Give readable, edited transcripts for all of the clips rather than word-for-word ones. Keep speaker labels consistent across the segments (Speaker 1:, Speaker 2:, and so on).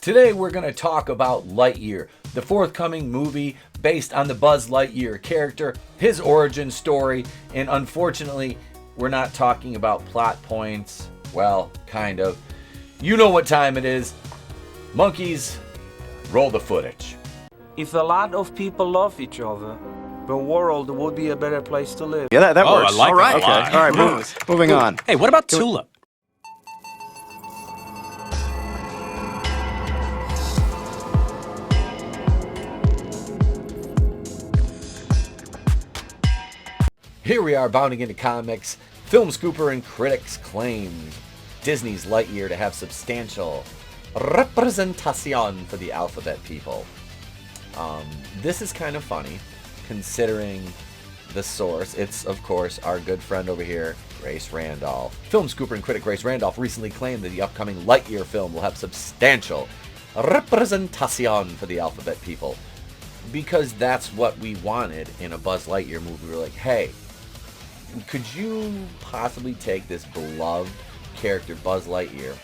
Speaker 1: Today we're going to talk about Lightyear, the forthcoming movie based on the Buzz Lightyear character, his origin story, and unfortunately, we're not talking about plot points. Well, kind of. You know what time it is. Monkeys, roll the footage.
Speaker 2: If a lot of people love each other, the world would be a better place to live.
Speaker 3: Yeah, that works.
Speaker 4: I like
Speaker 3: all right.
Speaker 4: that a lot.
Speaker 3: Okay. All right, moving on.
Speaker 4: Hey, what about Tulip?
Speaker 1: Here we are bounding into comics. Film scooper and critics claim Disney's Lightyear to have substantial representation for the alphabet people. This is kind of funny, considering the source. It's, of course, our good friend over here, Grace Randolph. Film scooper and critic Grace Randolph recently claimed that the upcoming Lightyear film will have substantial representation for the alphabet people. Because that's what we wanted in a Buzz Lightyear movie. We were like, hey, could you possibly take this beloved character, Buzz Lightyear,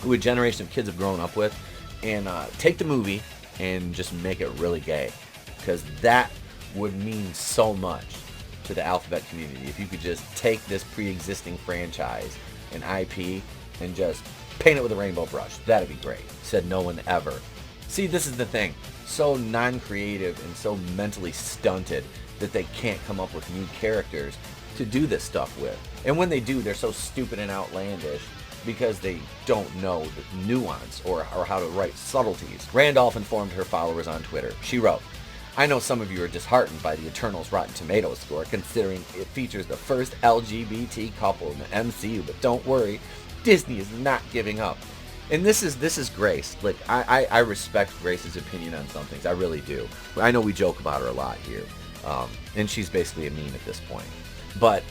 Speaker 1: who a generation of kids have grown up with, and take the movie and just make it really gay? Because that would mean so much to the alphabet community. If you could just take this pre-existing franchise and IP and just paint it with a rainbow brush, that'd be great. Said no one ever. See, this is the thing. So non-creative and so mentally stunted that they can't come up with new characters to do this stuff with. And when they do, they're so stupid and outlandish because they don't know the nuance or how to write subtleties. Randolph informed her followers on Twitter. She wrote, "I know some of you are disheartened by the Eternals Rotten Tomatoes score, considering it features the first LGBT couple in the MCU, but don't worry, Disney is not giving up." And this is Grace. Like, I respect Grace's opinion on some things. I really do. I know we joke about her a lot here. And she's basically a meme at this point. But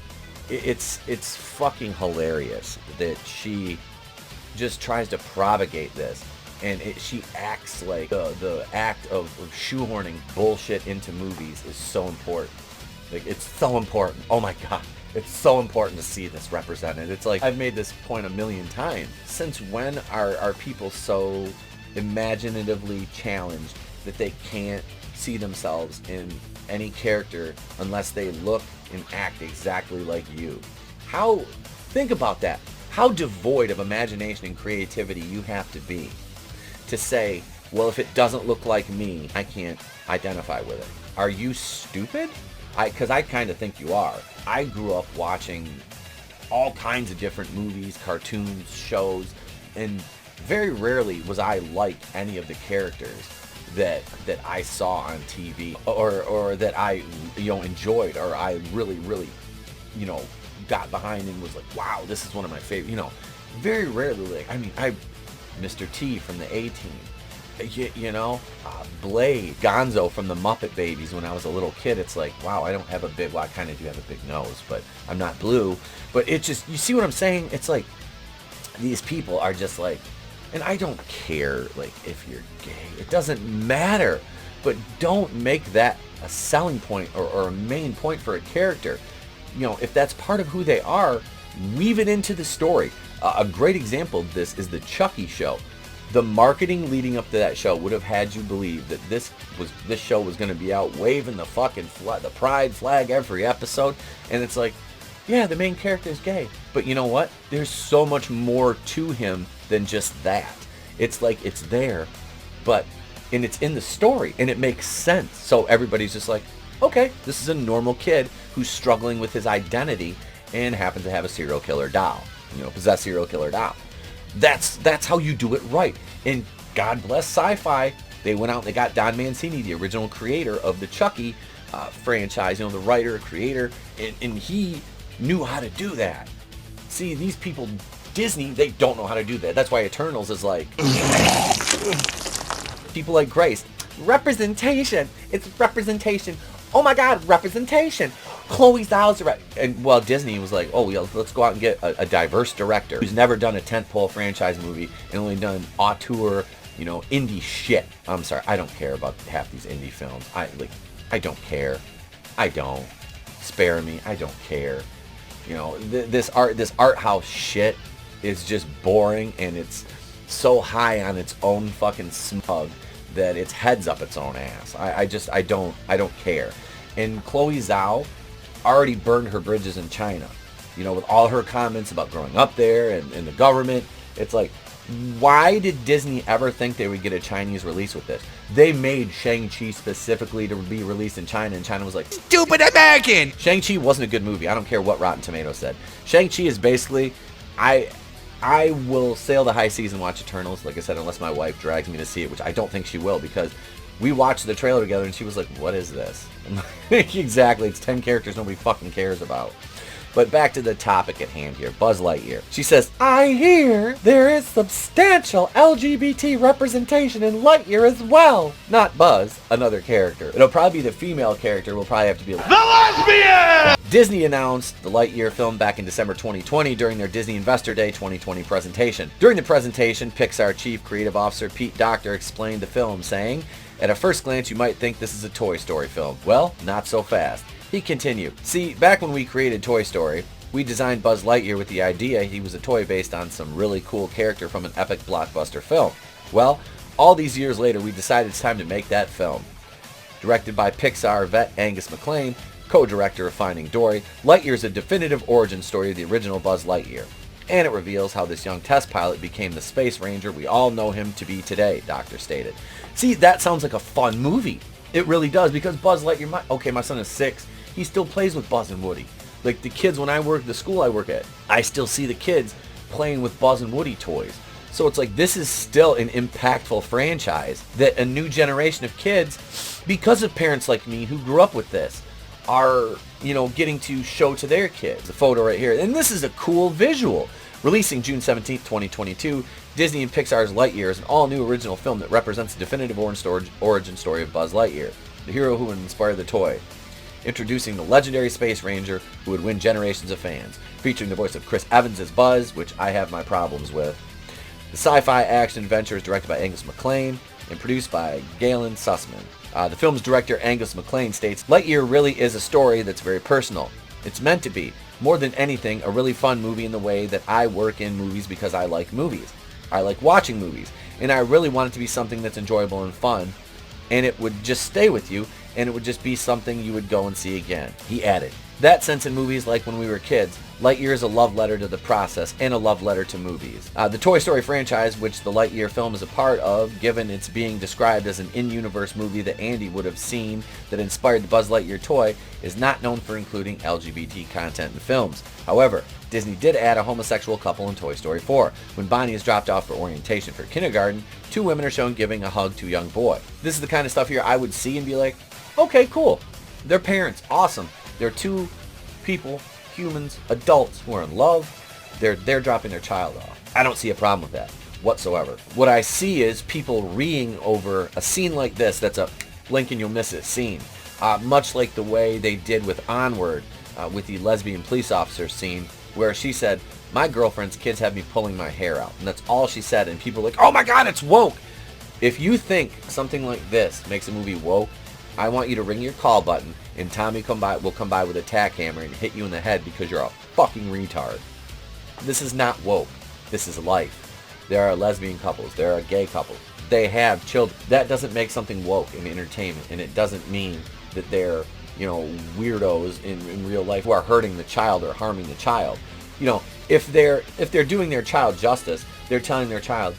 Speaker 1: it's fucking hilarious that she just tries to propagate this. And she acts like the act of shoehorning bullshit into movies is so important. Like, it's so important. Oh my God. It's so important to see this represented. It's like, I've made this point a million times. Since when are people so imaginatively challenged that they can't see themselves in any character unless they look and act exactly like you? Think about that. How devoid of imagination and creativity you have to be to say, well, if it doesn't look like me, I can't identify with it. Are you stupid? Because I kind of think you are. I grew up watching all kinds of different movies, cartoons, shows, and very rarely was I like any of the characters that I saw on TV or that I enjoyed or I really got behind and was like, wow, this is one of my favorite. Very rarely, like, Mr. T from the A-Team. Blade, Gonzo from the Muppet Babies when I was a little kid. It's like, wow, I don't have a big, well, I kind of do have a big nose, but I'm not blue. But it just, you see what I'm saying? It's like, these people are just like, and I don't care, like, if you're gay. It doesn't matter. But don't make that a selling point or a main point for a character. If that's part of who they are, weave it into the story. A great example of this is the Chucky show. The marketing leading up to that show would have had you believe that this show was going to be out waving the fucking the pride flag every episode. And it's like, yeah, the main character is gay. But you know what? There's so much more to him than just that. It's like, it's there, and it's in the story, and it makes sense. So everybody's just like, okay, this is a normal kid who's struggling with his identity and happens to have a serial killer doll. Possessed serial killer doll. That's how you do it right. And God bless sci-fi. They went out and they got Don Mancini, the original creator of the Chucky franchise, the writer, creator, and he knew how to do that. See, these people, Disney, they don't know how to do that. That's why Eternals is like, people like Grace, representation. It's representation. Oh my God, representation. Chloe Zhao's and well, Disney was like, oh, yeah, let's go out and get a diverse director who's never done a tentpole franchise movie and only done auteur, indie shit. I'm sorry, I don't care about half these indie films. I don't care. I don't. Spare me. I don't care. This art house shit is just boring, and so high on its own fucking smug that its heads up its own ass. I don't care. And Chloe Zhao already burned her bridges in China. You know, with all her comments about growing up there and the government. It's like, why did Disney ever think they would get a Chinese release with this? They made Shang-Chi specifically to be released in China, and China was like, stupid American! Shang-Chi wasn't a good movie. I don't care what Rotten Tomatoes said. Shang-Chi is basically, I will sail the high seas and watch Eternals, like I said, unless my wife drags me to see it, which I don't think she will, because we watched the trailer together and she was like, what is this? I'm like, exactly, it's 10 characters nobody fucking cares about. But back to the topic at hand here, Buzz Lightyear. She says, I hear there is substantial LGBT representation in Lightyear as well. Not Buzz, another character. It'll probably be the female character, will probably have to be the lesbian! Disney announced the Lightyear film back in December 2020 during their Disney Investor Day 2020 presentation. During the presentation, Pixar Chief Creative Officer Pete Docter explained the film, saying, at a first glance you might think this is a Toy Story film. Well, not so fast. He continued, see, back when we created Toy Story, we designed Buzz Lightyear with the idea he was a toy based on some really cool character from an epic blockbuster film. Well, all these years later, we decided it's time to make that film. Directed by Pixar vet Angus MacLane, co-director of Finding Dory, Lightyear is a definitive origin story of the original Buzz Lightyear. And it reveals how this young test pilot became the space ranger we all know him to be today, Doctor stated. See, that sounds like a fun movie. It really does, because Buzz Lightyear, okay, my son is 6. He still plays with Buzz and Woody. Like the kids, when I work the school I work at, I still see the kids playing with Buzz and Woody toys. So it's like, this is still an impactful franchise that a new generation of kids, because of parents like me who grew up with this, are, you know, getting to show to their kids. The photo right here. And this is a cool visual. Releasing June 17th, 2022, Disney and Pixar's Lightyear is an all-new original film that represents the definitive origin story of Buzz Lightyear, the hero who inspired the toy. Introducing the legendary Space Ranger who would win generations of fans, featuring the voice of Chris Evans as Buzz, which I have my problems with. The sci-fi action adventure is directed by Angus MacLane and produced by Galen Sussman. The film's director Angus MacLane states, Lightyear really is a story that's very personal. It's meant to be, more than anything, a really fun movie in the way that I work in movies because I like movies. I like watching movies, and I really want it to be something that's enjoyable and fun, and it would just stay with you, and it would just be something you would go and see again. He added, that sense in movies like when we were kids, Lightyear is a love letter to the process and a love letter to movies. The Toy Story franchise, which the Lightyear film is a part of, given it's being described as an in-universe movie that Andy would have seen that inspired the Buzz Lightyear toy, is not known for including LGBT content in films. However, Disney did add a homosexual couple in Toy Story 4. When Bonnie is dropped off for orientation for kindergarten, 2 women are shown giving a hug to a young boy. This is the kind of stuff here I would see and be like, okay, cool. They're parents. Awesome. They're 2 people, humans, adults who are in love. They're dropping their child off. I don't see a problem with that whatsoever. What I see is people reeing over a scene like this that's a blink and you'll miss it scene. Much like the way they did with Onward, with the lesbian police officer scene, where she said, my girlfriend's kids have me pulling my hair out. And that's all she said. And people are like, oh my God, it's woke. If you think something like this makes a movie woke, I want you to ring your call button and Tommy will come by with a tack hammer and hit you in the head because you're a fucking retard. This is not woke. This is life. There are lesbian couples. There are gay couples. They have children. That doesn't make something woke in entertainment, and it doesn't mean that they're, you know, weirdos in real life who are hurting the child or harming the child. You know, if they're doing their child justice, they're telling their child,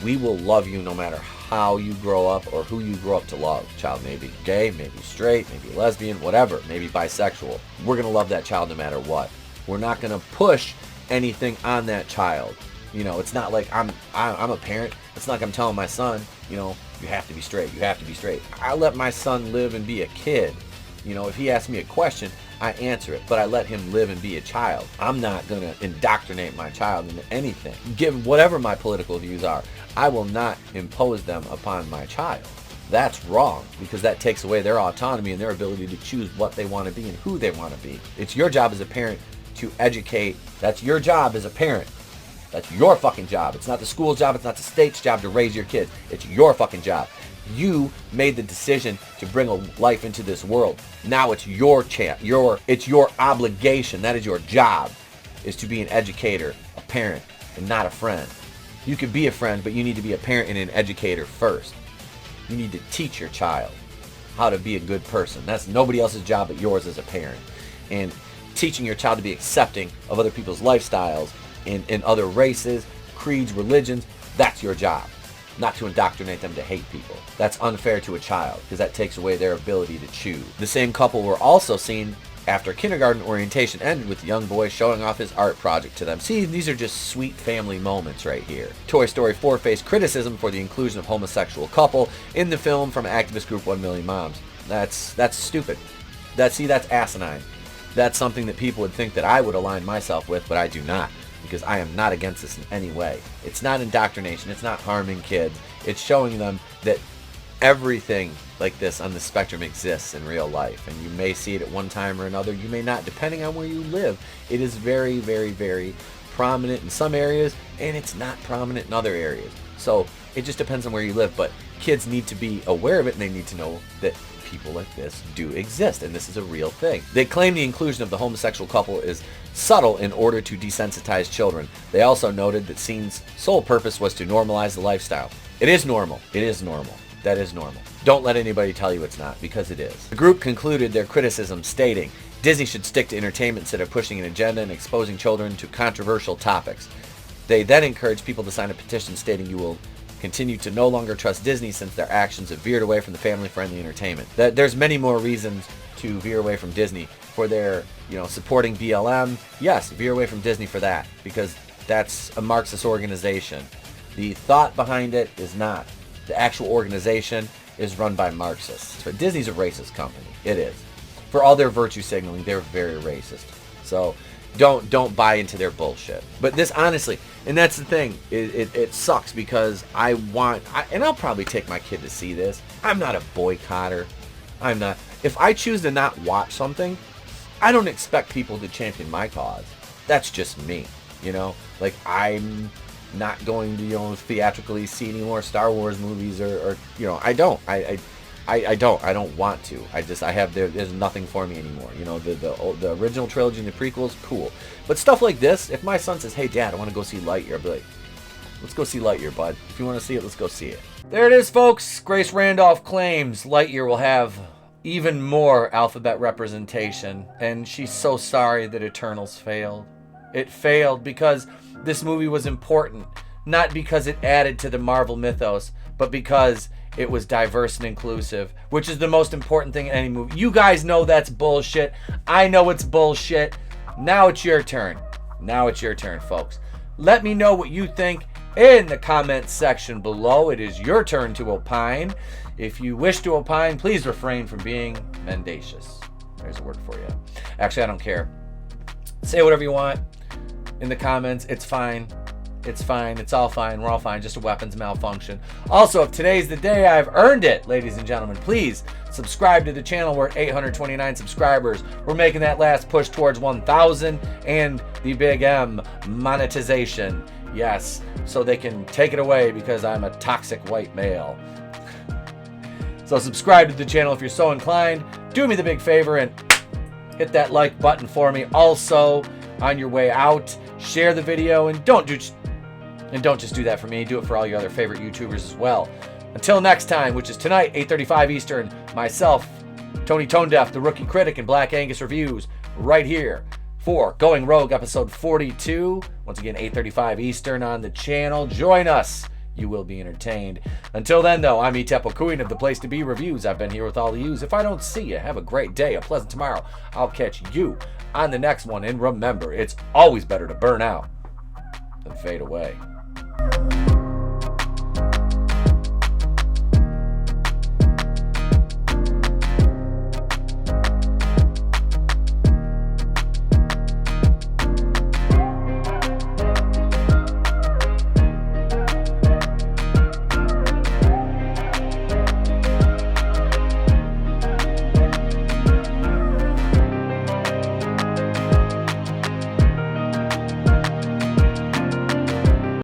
Speaker 1: we will love you no matter how you grow up or who you grow up to love. Child may be gay, maybe straight, maybe lesbian, whatever, maybe bisexual. We're going to love that child no matter what. We're not going to push anything on that child. You know, it's not like I'm a parent. It's not like I'm telling my son, you know, you have to be straight, you have to be straight. I let my son live and be a kid. You know, if he asks me a question, I answer it, but I let him live and be a child. I'm not going to indoctrinate my child into anything. Given whatever my political views are, I will not impose them upon my child. That's wrong, because that takes away their autonomy and their ability to choose what they want to be and who they want to be. It's your job as a parent to educate. That's your job as a parent. That's your fucking job. It's not the school's job. It's not the state's job to raise your kids. It's your fucking job. You made the decision to bring a life into this world. Now it's your chance. It's your obligation. That is your job, is to be an educator, a parent, and not a friend. You could be a friend, but you need to be a parent and an educator first. You need to teach your child how to be a good person. That's nobody else's job but yours as a parent. And teaching your child to be accepting of other people's lifestyles in other races, creeds, religions, that's your job. Not to indoctrinate them to hate people. That's unfair to a child because that takes away their ability to choose. The same couple were also seen after kindergarten orientation ended with the young boy showing off his art project to them. See, these are just sweet family moments right here. Toy Story 4 faced criticism for the inclusion of homosexual couple in the film from activist group 1 Million Moms. That's stupid. That's asinine. That's something that people would think that I would align myself with, but I do not, because I am not against this in any way. It's not indoctrination. It's not harming kids. It's showing them that everything like this on the spectrum exists in real life, and you may see it at one time or another. You may not, depending on where you live. It is very, very, very prominent in some areas, and it's not prominent in other areas. So it just depends on where you live, but kids need to be aware of it, and they need to know that people like this do exist, and this is a real thing. They claim the inclusion of the homosexual couple is subtle in order to desensitize children. They also noted that scene's sole purpose was to normalize the lifestyle. It is normal. It is normal. That is normal. Don't let anybody tell you it's not, because it is. The group concluded their criticism stating, Disney should stick to entertainment instead of pushing an agenda and exposing children to controversial topics. They then encouraged people to sign a petition stating you will continue to no longer trust Disney since their actions have veered away from the family-friendly entertainment. There's many more reasons to veer away from Disney for their, supporting BLM. Yes, veer away from Disney for that, because that's a Marxist organization. The thought behind it is not. The actual organization is run by Marxists. But Disney's a racist company. It is. For all their virtue signaling, they're very racist. So don't buy into their bullshit. But this, honestly, and that's the thing, it sucks because and I'll probably take my kid to see this. I'm not a boycotter. I'm not. If I choose to not watch something, I don't expect people to champion my cause. That's just me, Like, I'm not going to, theatrically see any more Star Wars movies or I don't. I don't want to. There's nothing for me anymore. The original trilogy and the prequels, cool. But stuff like this, if my son says, hey Dad, I want to go see Lightyear, I'll be like, let's go see Lightyear, bud. If you want to see it, let's go see it. There it is, folks. Grace Randolph claims Lightyear will have even more alphabet representation, and she's so sorry that Eternals failed. It failed because this movie was important, not because it added to the Marvel mythos, but because it was diverse and inclusive, which is the most important thing in any movie. You guys know that's bullshit. I know it's bullshit. Now it's your turn. Now it's your turn, folks. Let me know what you think in the comments section below. It is your turn to opine. If you wish to opine, please refrain from being mendacious. There's a word for you. Actually, I don't care. Say whatever you want in the comments. It's fine. It's fine. It's all fine. We're all fine. Just a weapons malfunction. Also, if today's the day, I've earned it, ladies and gentlemen. Please subscribe to the channel. We're at 829 subscribers. We're making that last push towards 1,000 and the big M, monetization. Yes, so they can take it away because I'm a toxic white male. So subscribe to the channel if you're so inclined. Do me the big favor and hit that like button for me. Also, on your way out, share the video and don't just do that for me. Do it for all your other favorite YouTubers as well. Until next time, which is tonight, 8:35 Eastern, myself, Tony ToneDef, the Rookie Critic, and Black Angus Reviews, right here for Going Rogue episode 42. Once again, 8:35 Eastern on the channel. Join us. You will be entertained. Until then, though, I'm Etepo Queen of the Place to Be Reviews. I've been here with all of yous. If I don't see you, have a great day, a pleasant tomorrow. I'll catch you on the next one. And remember, it's always better to burn out than fade away.